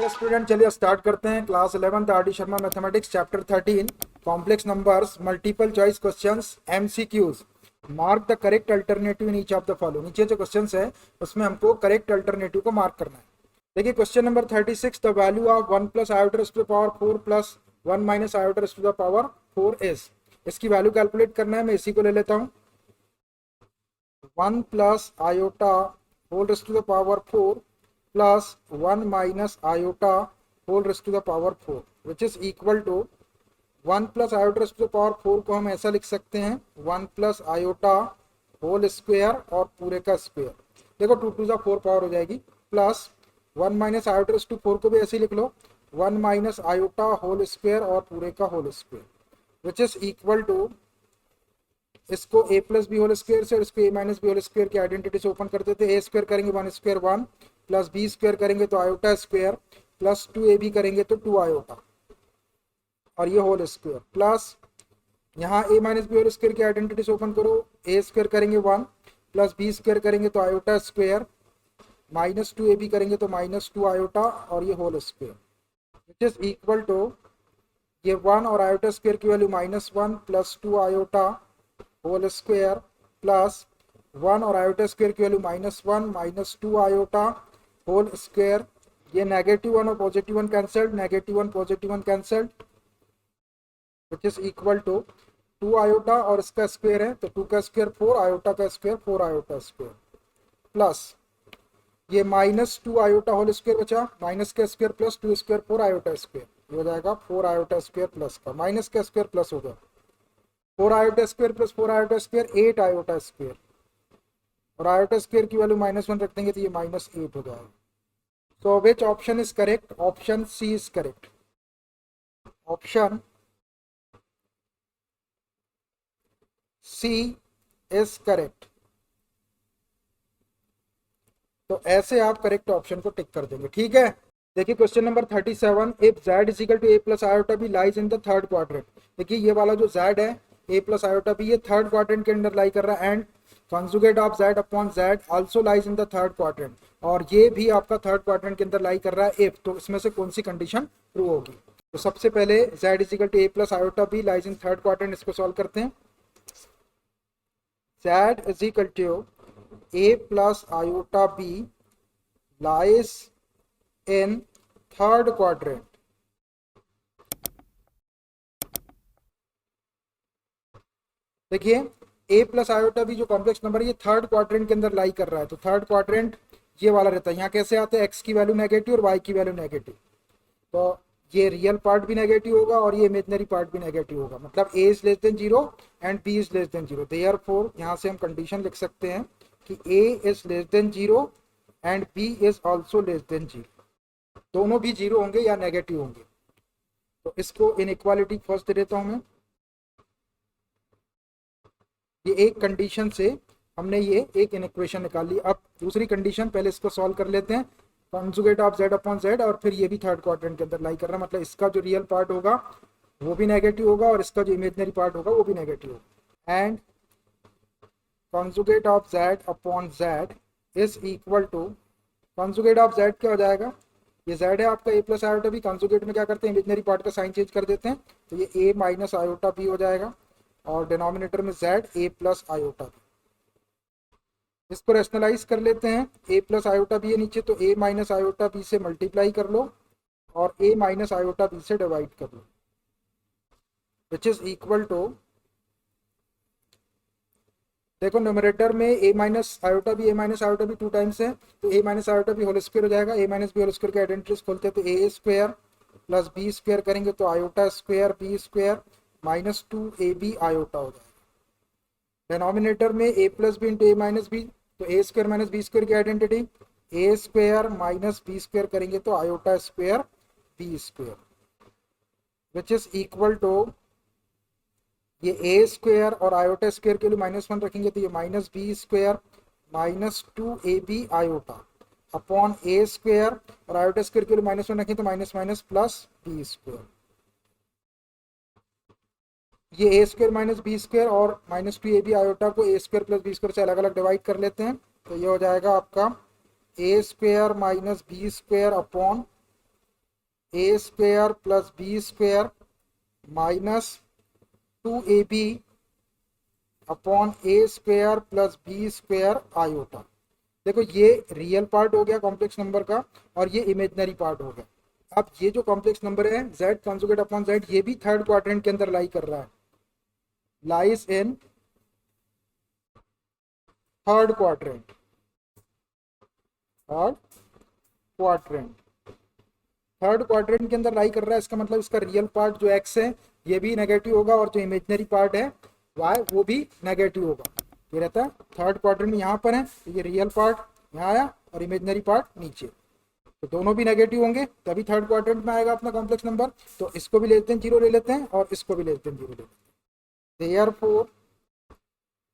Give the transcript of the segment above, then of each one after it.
Dear student, चलिए start करते हैं class 11th R D Sharma mathematics chapter 13 complex numbers multiple choice questions MCQs. Mark the correct alternative in each of the follow. नीचे जो questions है उसमें हमको correct alternative को मार्क करना है। देखिए question number 36, the value of 1 plus iota to the power 4 plus 1 minus iota to the power 4 is. इसकी वैल्यू कैलकुलेट करना है। मैं इसी को ले लेता हूँ। 1 plus iota whole raise to the power 4 plus 1 minus iota whole raised to the power 4 which is equal to 1 plus iota raised to the power 4 को हम ऐसा लिख सकते हैं 1 plus iota whole square और पूरे का स्क्वायर। देखो 2 टू द 4 पावर हो जाएगी, plus 1 minus iota raise to 4 को भी ऐसे लिख लो 1 माइनस आयोटा होल स्क्वायर और पूरे का whole square which is equal to, इसको a plus B whole square से और इसको a minus B whole square की आइडेंटिटी से ओपन कर देते हैं। a स्क्वायर करेंगे 1 स्क्वायर 1 प्लस बी स्क्वायर करेंगे तो आयोटा स्क्वायर प्लस 2ab करेंगे तो 2 आयोटा और ये होल स्क्वायर प्लस यहाँ a minus B whole square की आइडेंटिटी से ओपन करो। a स्क्वायर करेंगे 1 प्लस बी स्क्वायर करेंगे तो आयोटा स्क्वायर माइनस 2ab करेंगे तो माइनस 2 आयोटा और ये whole square which is equal to, ये 1 और आयोटा स्क्वायर की value -1 plus 2 iota whole square plus 1 और आयोटा स्क्वायर की value -1 minus 2 iota whole square. ये नेगेटिव 1 और positive 1 cancelled, negative 1 positive 1 cancelled which is equal to 2 iota और इसका square है तो 2 का स्क्वायर 4 आयोटा का स्क्वायर 4 आयोटा स्क्वायर प्लस ये -2 आयोटा होल स्क्वायर बचा, माइनस का square plus 2 square 4 iota square, ये हो जाएगा 4 आयोटा स्क्वायर प्लस का माइनस का स्क्वायर प्लस हो गया 4 iota square plus 4 iota square 8 iota square और आयोटा स्क्वायर की वैल्यू -1 रख देंगे तो ये -8 हो जाएगा। So which option is correct? Option C is correct. Option C is correct. तो ऐसे आप करेक्ट ऑप्शन को टिक कर देंगे। ठीक है, देखिए question number 37, if z is equal to a plus iota B lies in the third quadrant. देखिए ये वाला जो z है a प्लस आयोटा बी ये थर्ड क्वाड्रेंट के अंदर लाई कर रहा है and conjugate of z upon z also lies in the third quadrant, और ये भी आपका थर्ड क्वाड्रेंट के अंदर लाई कर रहा है if, तो इसमें से कौन सी कंडीशन ट्रू होगी? तो सबसे पहले z is equal to a plus iota B lies in third quadrant, इसको सॉल्व करते हैं। z is equal to a plus iota B lies in third quadrant. देखिए a प्लस आयोटा बी जो complex number है ये third quadrant के अंदर lie कर रहा है, तो थर्ड क्वाड्रेंट ये वाला रहता है। यहाँ कैसे आते हैं, x की वैल्यू नेगेटिव और y की वैल्यू नेगेटिव, तो ये रियल पार्ट भी नेगेटिव होगा और ये इमेजिनरी पार्ट भी नेगेटिव होगा, मतलब a is less than 0 and b is less than 0। Therefore यहाँ से हम कंडीशन लिख सकते हैं कि a is less than 0 and b is also less than 0, दोनों भी 0 होंगे या नेगेटिव होंगे। तो इसको इनइक्वालिटी फर्स्ट दे देता हूँ मैं। ये एक कंडीशन से हमने ये एक इक्वेशन निकाल ली। अब दूसरी कंडीशन, पहले इसको सॉल्व कर लेते हैं। Conjugate of z upon z, और फिर ये भी थर्ड क्वाड्रेंट के अंदर लाई कर रहा है, मतलब इसका जो रियल पार्ट होगा वो भी नेगेटिव होगा और इसका जो इमेजिनरी पार्ट होगा वो भी नेगेटिव होगा। And conjugate of z upon z is equal to, conjugate of z क्या हो जाएगा, ये z है आपका a plus iota B, conjugate में क्या करते हैं इमेजिनरी पार्ट का साइन चेंज कर देते हैं, तो ये a माइनस आयोटा बी हो जाएगा और डिनोमिनेटर में z a plus iota B. इसको रेशनलाइज कर लेते हैं, a प्लस आयोटा बी है नीचे तो a माइनस आयोटा बी से मल्टीप्लाई कर लो और a माइनस आयोटा बी से डिवाइड कर लो विच इज इक्वल टू, देखो न्यूमरेटर में a minus iota B 2 times है तो a minus iota B whole square हो जाएगा। a minus B whole square के आइडेंटिटीज खोलते हैं तो a square plus B square करेंगे तो iota square B square minus 2ab iota हो जाएगा। डिनोमिनेटर में a plus B into A minus B, तो a square minus B square की identity a square minus B square करेंगे तो iota square B square which is equal to, ये a square और iota square के लिए -1 रखेंगे तो ये minus B square minus 2ab iota upon a square और आयोटा स्क्वायर के लिए -1 रखेंगे तो minus minus plus B square. ये a square minus B square और -2ab आयोटा को a square plus B square से अलग अलग डिवाइड कर लेते हैं, तो ये हो जाएगा आपका a square minus B square upon A square plus B square minus 2ab upon A square plus B square iota. देखो ये रियल पार्ट हो गया कॉम्प्लेक्स नंबर का और ये इमेजनरी पार्ट हो गया। अब ये जो कॉम्प्लेक्स नंबर है z कॉन्जुगेट अपॉन z, ये भी थर्ड क्वाड्रेंट के अंदर लाई कर रहा है, lies in third quadrant. Third quadrant, third quadrant के अंदर लाई कर रहा है, इसका मतलब इसका रियल पार्ट जो x है ये भी नेगेटिव होगा और जो इमेजनरी पार्ट है y वो भी नेगेटिव होगा। ये रहता है थर्ड क्वाड्रेंट में यहाँ पर है, तो ये रियल पार्ट यहाँ आया और इमेजनरी पार्ट नीचे, तो दोनों भी नेगेटिव होंगे तभी थर्ड क्वाड्रेंट में आएगा अपना कॉम्प्लेक्स नंबर। तो इसको भी लेस देन जीरो ले लेते हैं और इसको भी लेस देन जीरो ले लेते हैं। Therefore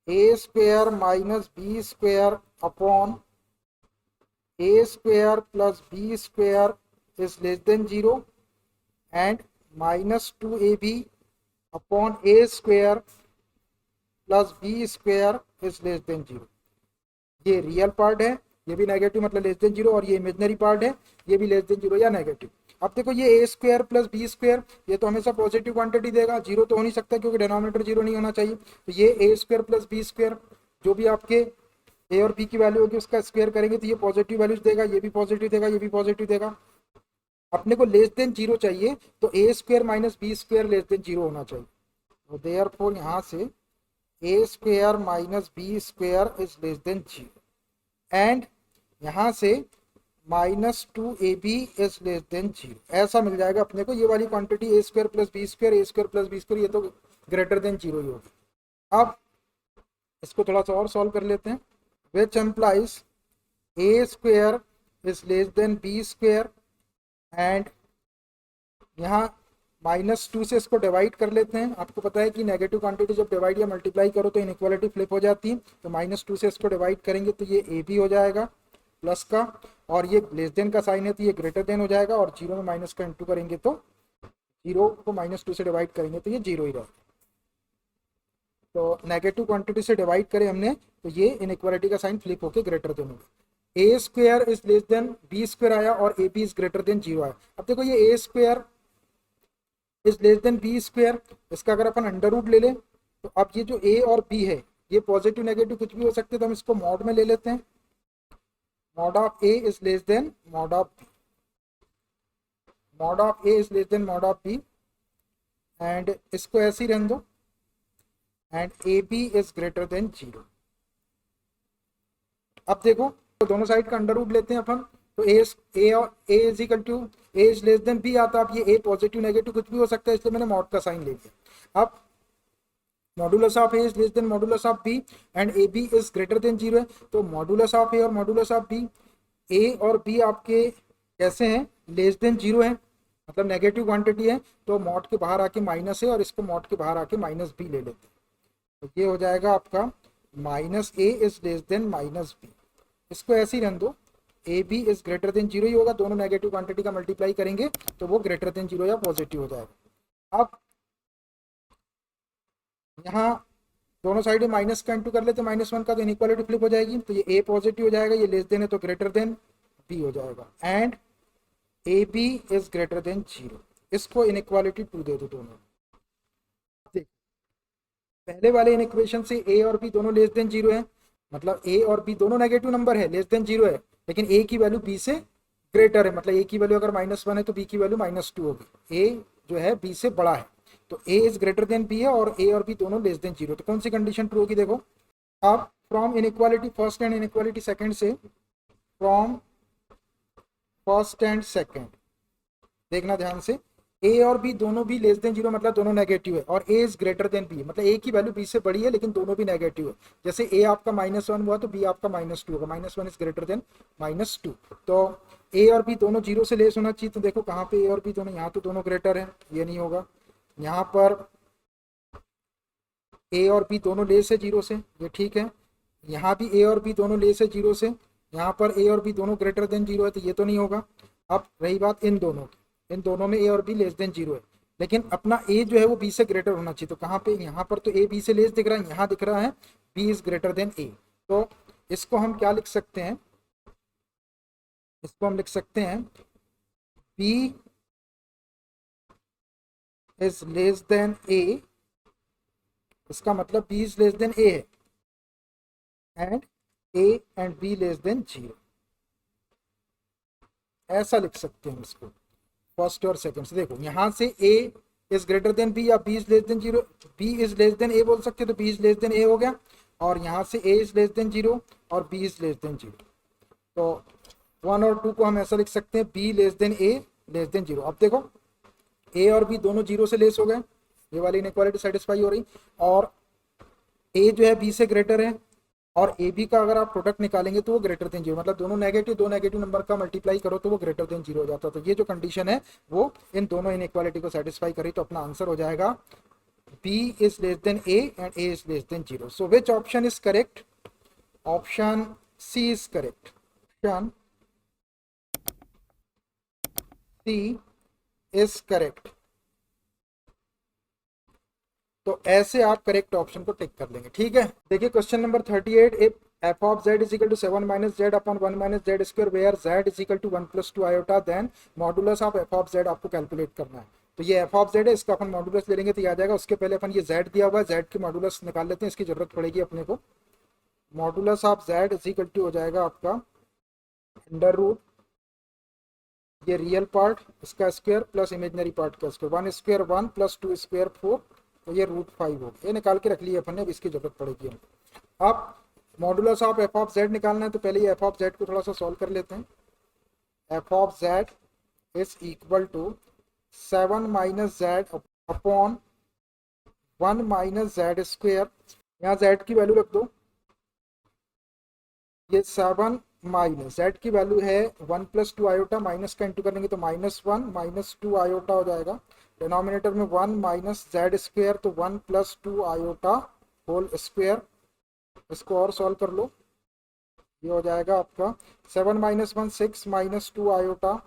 A square minus B square upon A square plus B square is less than 0 and minus 2ab upon a square plus b square is less than 0। ये रियल पार्ट है, ये भी negative मतलब less than 0, और ये imaginary part है, ये भी लेस देन 0 या नेगेटिव। अब देखो ये a square plus B square ये तो हमेशा पॉजिटिव क्वांटिटी देगा, जीरो तो हो नहीं सकता क्योंकि डिनोमिनेटर जीरो नहीं होना चाहिए। तो ये a square plus B square जो भी आपके a और b की वैल्यू होगी उसका स्क्वायर करेंगे तो ये पॉजिटिव वैल्यूज देगा, ये भी पॉजिटिव देगा, ये भी पॉजिटिव देगा। अपने को लेस देन जीरो चाहिए तो A square minus B square less than zero होना चाहिए। तो देयरफॉर यहाँ से A square minus B square is less than zero and यहाँ से minus 2ab is less than zero, ऐसा मिल जाएगा अपने को। ये वाली quantity A square plus B square, A square plus B square, ये तो ग्रेटर देन जीरो ही होगी। अब इसको थोड़ा सा और सॉल्व कर लेते हैं, which implies A square is less than B square and यहाँ -2 से इसको डिवाइड कर लेते हैं। आपको पता है कि नेगेटिव क्वांटिटी जब डिवाइड या मल्टीप्लाई करो तो इनइक्वालिटी फ्लिप हो जाती है, तो -2 से इसको डिवाइड करेंगे तो ये ए भी हो जाएगा प्लस का, और ये लेस देन का साइन है तो ये ग्रेटर देन हो जाएगा, और जीरो में माइनस का इंटू करेंगे तो जीरो को -2 से डिवाइड करेंगे तो ये जीरो ही रहेगा। तो नेगेटिव क्वांटिटी से डिवाइड करें हमने तो ये इनइक्वालिटी का साइन फ्लिप होकर ग्रेटर देन होगा। A square is less than B square आया और A B is greater than zero आया। अब देखो ये A square is less than B square, इसका अगर अपन अंडर रूट ले लें तो अब ये जो ए और बी है ये पॉजिटिव नेगेटिव कुछ भी हो सकते हैं, तो हम इसको मॉड में ले लेते हैं। Mod of A is less than mod of B, mod of A is less than mod of B, and इसको ऐसे ही रहने दो, and A B is greater than zero. अब देखो तो दोनों साइड का अंडर रूट लेते हैं अपन, तो ए और A is equal to A is less than B आता है। अब ये ए पॉजिटिव नेगेटिव कुछ भी हो सकता है, इसलिए मैंने मॉड का साइन ले लिया। अब modulus of A is less than modulus of B and A B is greater than zero है, तो मॉडुलस ऑफ ए और मॉडुलस ऑफ बी, ए और बी आपके कैसे हैं, लेस देन जीरो है, मतलब नेगेटिव क्वांटिटी है, तो मॉड के बाहर आके माइनस है और इसको मॉड के बाहर आके माइनस बी ले लेते हैं, तो ये हो जाएगा आपका minus A is less than minus B. इसको ऐसे ही रन दो, A B is greater than zero ही होगा, दोनों नेगेटिव क्वांटिटी का मल्टीप्लाई करेंगे तो वो ग्रेटर देन जीरो या पॉजिटिव हो जाएगा। अब यहाँ दोनों साइड में माइनस का इंटू कर लेते, -1 का तो इनइक्वालिटी फ्लिप हो जाएगी, तो ये ए पॉजिटिव हो जाएगा, ये लेस देन है तो ग्रेटर देन बी हो जाएगा, and A B is greater than zero. इसको इनइक्वालिटी 2 दे दो दोनों। पहले वाले इन इक्वेशन से ए और बी दोनों लेस देन जीरो है, मतलब ए और बी दोनों नेगेटिव नंबर है, लेस देन जीरो है, लेकिन ए की वैल्यू बी से ग्रेटर है, मतलब ए की वैल्यू अगर -1 है तो बी की वैल्यू -2 होगी। ए जो है बी से बड़ा है, तो ए इज ग्रेटर देन बी है और ए और बी दोनों लेस देन जीरो, तो कौन सी कंडीशन ट्रू होगी देखो। अब from inequality first and inequality second से, फ्रॉम फर्स्ट एंड सेकंड देखना ध्यान से, ए और बी दोनों भी लेस देन जीरो मतलब दोनों नेगेटिव है, और A is greater then B मतलब ए की वैल्यू बी से बड़ी है लेकिन दोनों भी नेगेटिव है। जैसे ए आपका -1 हुआ तो बी आपका -2 होगा, -1 इज ग्रेटर देन -2, तो ए और बी दोनों जीरो से लेस होना चाहिए। तो देखो कहाँ पे ए और बी दोनों, यहाँ तो दोनों ग्रेटर है, ये नहीं होगा। यहाँ पर ए और बी दोनों लेस है जीरो से, ये ठीक है। यहाँ भी ए और बी दोनों लेस है जीरो से, यहाँ पर ए और बी दोनों ग्रेटर देन जीरो है, तो ये तो नहीं होगा। अब रही बात इन दोनों की, इन दोनों में ए और बी लेस देन जीरो है, लेकिन अपना ए जो है वो बी से ग्रेटर होना चाहिए, तो कहाँ पे, यहाँ पर तो ए बी से लेस दिख रहा है, यहाँ दिख रहा है बी इज ग्रेटर देन ए। तो इसको हम क्या लिख सकते हैं, इसको हम लिख सकते हैं बी इज लेस देन ए, इसका मतलब b is less than a है, and a and b less than 0, ऐसा लिख सकते हैं इसको फर्स्ट और सेकंड से। देखो यहाँ से a is greater then b या b is less than 0, b is less than a बोल सकते हैं, तो b is less than a हो गया, और यहाँ से a इज लेस देन 0 और b इज लेस देन 0। तो 1 और 2 को हम ऐसा लिख सकते हैं, b less than a less than 0। अब देखो a और b दोनों 0 से लेस हो गए, ये वाली इनइक्वालिटी सेटिस्फाई हो रही, और a जो है b से ग्रेटर है, और ए बी का अगर आप प्रोडक्ट निकालेंगे तो वो ग्रेटर देन 0, मतलब दोनों नेगेटिव नंबर का मल्टीप्लाई करो तो वो ग्रेटर देन 0 हो जाता है। तो ये जो कंडीशन है वो इन दोनों इनइक्वालिटी को सेटिस्फाई करी, तो अपना आंसर हो जाएगा b is less than a and a is less than 0। So which option is correct? Option C is correct. Option C is correct. तो ऐसे आप करेक्ट ऑप्शन को टिक कर लेंगे, ठीक है। देखिए question number 38, if f of z is equal to 7 minus Z upon 1 minus Z square where z is equal to 1 plus 2 iota, then modulus of f of z आपको कैलकुलेट करना है। तो ये f ऑफ z है, इसका अपन modulus ले लेंगे तो आ जाएगा। उसके पहले अपन ये z दिया हुआ है, z की मॉडुलस निकाल लेते हैं, इसकी जरूरत पड़ेगी अपने को। Modulus of z is equal to हो जाएगा आपका अंडर रूट, ये रियल पार्ट इसका स्क्वायर प्लस इमेजनरी पार्ट का स्क्वायर, 1 स्क्वायर 1 प्लस 2 स्क्वायर 4, तो ये √5 हो गया। ये निकाल के रख लिया अपन ने, अब इसकी जरूरत पड़ेगी हमको। अब modulus of F of Z निकालना है, तो पहले ये एफ ऑफ जेड को थोड़ा सा सॉल्व कर लेते हैं। F of Z is equal to 7 minus Z upon 1 minus Z square, यहाँ जेड की वैल्यू रख दो, ये 7 माइनस जेड की वैल्यू है 1 प्लस 2 आयोटा, माइनस का इंटू करेंगे तो -1 माइनस 2 आयोटा हो जाएगा। डिनोमिनेटर में 1 माइनस जेड स्क्वायर, तो 1 प्लस 2 आयोटा होल स्क्वायर। इसको और सॉल्व कर लो, ये हो जाएगा आपका 7 माइनस 1 6 माइनस 2 आयोटा,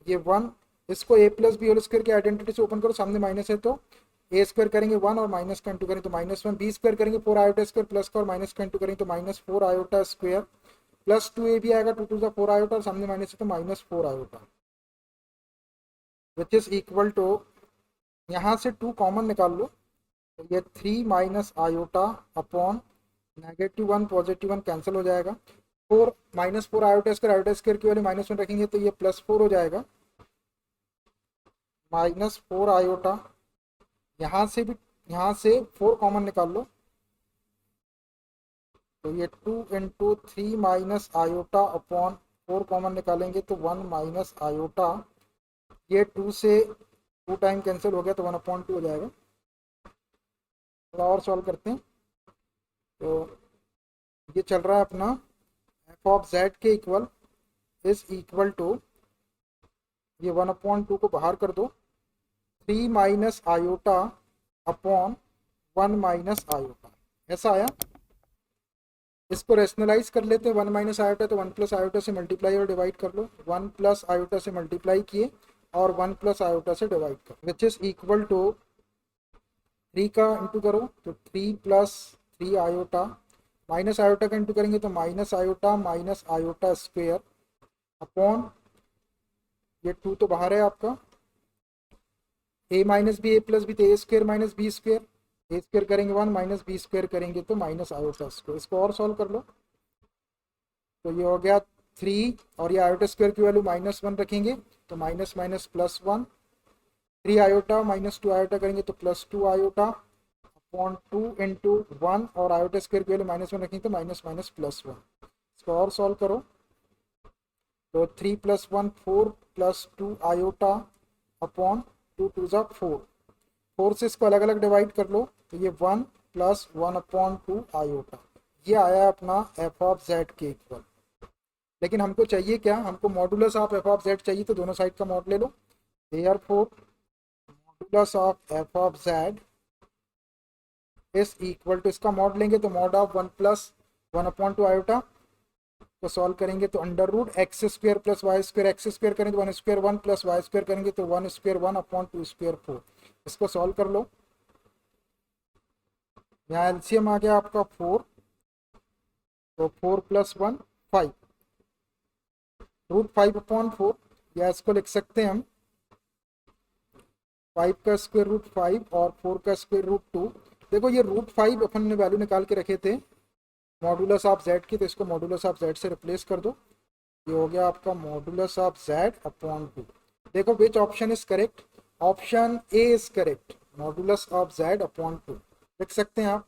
ये 1, इसको a plus B whole square की आइडेंटिटी से ओपन करो, सामने माइनस है तो a स्क्वायर करेंगे 1 और माइनस का इंटू करेंगे तो -1, b स्क्वायर करेंगे 4 आयोटा स्क्वायर प्लस का और माइनस का इंटू करेंगे तो -4 आयोटा स्क्वायर, प्लस 2a भी आएगा, 2 2 4 आयोटा और सामने माइनस है तो -4 iota, which is equal to, यहाँ से 2 कॉमन निकाल लो, तो ये 3 minus iota upon -1 positive 1 cancel हो जाएगा, 4 -4 आयोटा स्क्वायर की वैल्यू -1 रखेंगे तो ये +4 हो जाएगा, -4 आयोटा, यहाँ से भी, यहाँ से 4 कॉमन निकाल लो, तो ये 2 into 3 minus iota upon 4 common निकालेंगे तो 1 माइनस आयोटा, ये 2 से 2 टाइम कैंसिल हो गया तो 1/2 हो जाएगा। थोड़ा और सॉल्व करते हैं, तो ये चल रहा है अपना एफ ऑफ जेड के इक्वल इज इक्वल टू, ये 1/2 को बाहर कर दो, 3 minus iota upon 1 minus iota, ऐसा आया। इसको रेशनलाइज कर लेते हैं, 1 माइनस आयोटा तो 1 प्लस आयोटा से मल्टीप्लाई और डिवाइड कर लो, 1 प्लस आयोटा से मल्टीप्लाई किए और 1 प्लस आयोटा से डिवाइड कर, विच इज इक्वल टू 3 का इंटू करो तो 3 प्लस 3 आयोटा, माइनस आयोटा का इंटू करेंगे तो माइनस आयोटा स्क्वेयर अपॉन, ये 2 तो बाहर है आपका, a minus B, A plus B तो A square minus B square, A square करेंगे 1 माइनस बी स्क्वेयर करेंगे तो माइनस आयोटा स्क्वेयर। इसको और सॉल्व कर लो, तो ये हो गया 3 और ये आयोटा स्क्वेयर की वैल्यू -1 रखेंगे तो माइनस माइनस +1, 3 आयोटा -2 आयोटा करेंगे तो +2 आयोटा अपॉन 2 इंटू 1 और आयोटा स्क्वेयर की वैल्यू -1 रखेंगे तो माइनस माइनस +1। इसको और सॉल्व करो, तो 3 + 1 4 + 2 आयोटा अपॉन 2 2 ज़ा 4, 4 से इसको अलग अलग डिवाइड कर लो तो ये 1 + 1/2 आयोटा, ये आया अपना एफ ऑफ जेड के इक्वल। लेकिन हमको चाहिए क्या, हमको modulus of F of Z चाहिए, तो दोनों साइड का मॉड ले लो, therefore modulus of F of Z is equal to, इसका मॉड लेंगे तो मॉड ऑफ 1 + 1/2 आयोटा को सॉल्व करेंगे तो under root x square plus Y square, X square करेंगे तो 1 स्क्वायर 1 प्लस वाई स्क्वायर करेंगे तो 1 स्क्वायर 1/2 स्क्वायर 4। इसको सॉल्व कर लो, यहाँ एलसीएम आ गया आपका 4, तो 4 + 1 5, √5/4, या इसको लिख सकते हैं हम 5 का स्क्वायर रूट 5 और 4 का स्क्वायर रूट 2। देखो ये रूट 5 अपन ने वैल्यू निकाल के रखे थे मॉडुलस ऑफ जेड की, तो इसको मॉडुलस ऑफ जेड से रिप्लेस कर दो। ये हो गया आपका मॉडुलस ऑफ जेड अपॉन 2। देखो विच option is correct, option A is correct, modulus of Z upon 2। लिख सकते हैं आप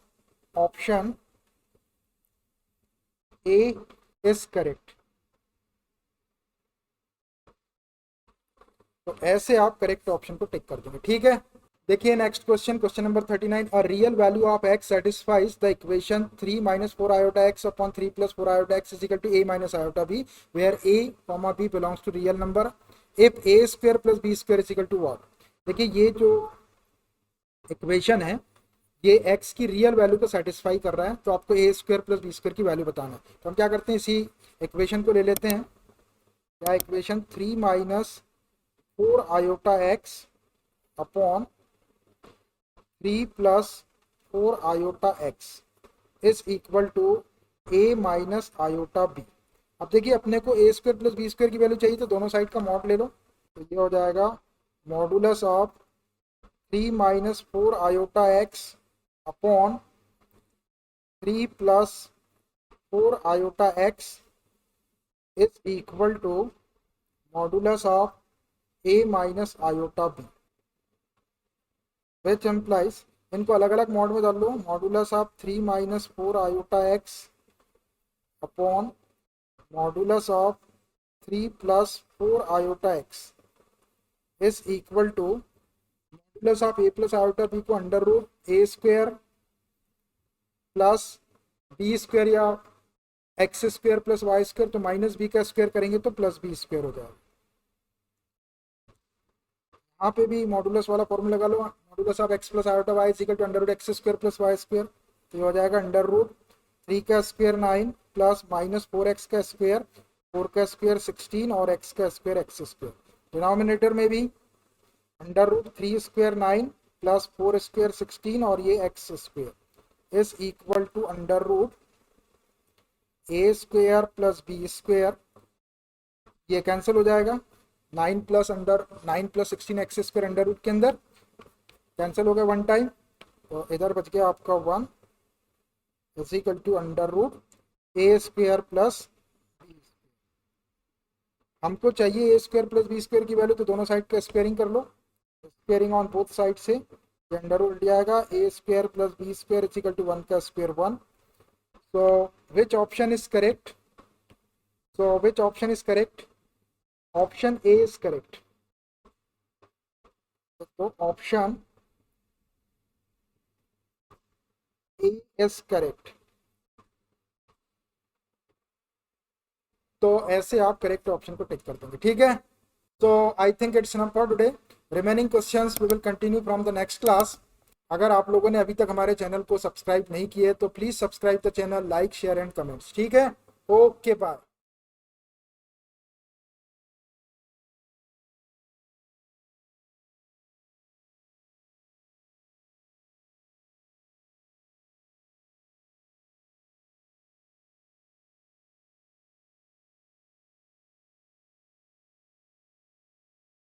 ऑप्शन ए इज करेक्ट। तो ऐसे आप करेक्ट ऑप्शन को टिक कर देंगे, ठीक है। देखिए next question, question number 39, a real value of x satisfies the equation 3 minus 4 iota x upon 3 plus 4 iota x is equal to a minus iota b where a comma b belongs to real number if a square plus b square is equal to what। देखिए ये जो equation है ये x की real value को satisfy कर रहा है, तो आपको a square plus B square की वैल्यू बताना है। तो हम क्या करते हैं, इसी इक्वेशन को ले लेते हैं, क्या equation 3 minus 4 iota x upon 3 plus 4 iota x is equal to a minus iota b। अब देखिए अपने को a square plus B square की वैल्यू चाहिए, तो दोनों साइड का मॉड ले लो। तो ये हो जाएगा modulus of 3 minus 4 iota x upon 3 plus 4 iota x is equal to modulus of a minus iota b which implies, इनको अलग अलग मॉड में डाल लो, modulus of 3 minus 4 iota x upon modulus of 3 plus 4 iota x is equal to modulus of a plus iota b को under root a square plus b square या x square plus y square, तो minus b का square करेंगे तो plus b square हो जाएगा। यहाँ पे भी मॉडुलस वाला फॉर्मूला लगा लो, modulus of x plus iota y is equal to under root x square plus y square. तो ये हो जाएगा अंडर रूट 3 का स्क्वायर 9 प्लस माइनस 4x का स्क्वायर, 4 का स्क्वायर 16 और x का स्क्वायर x स्क्वायर। डिनोमिनेटर में भी under root 3 square 9 plus 4 square 16 और ये x square is equal to under root a square plus b square. ये कैंसिल हो जाएगा, 9 प्लस 16 एक्स स्क्वायर अंडर रूट के अंदर कैंसिल हो गया वन टाइम, तो इधर बच गया आपका 1 is equal to under root A square plus B. हमको चाहिए A square plus B square की वैल्यू, तो दोनों साइड का स्क्वायरिंग कर लो, स्क्वायरिंग ऑन बोथ साइड से ये अंडर रूट दिया जाएगा A square plus B square is equal to 1 का square 1। So which option is correct, so which option is correct, option A is correct. तो option A is correct. तो ऐसे आप correct option को टिक कर देंगे, ठीक है। तो I think it's enough for today, remaining questions we will continue from the next class. अगर आप लोगों ने अभी तक हमारे चैनल को सब्सक्राइब नहीं किए तो please subscribe the channel, like share and comments, ठीक है। Okay bye.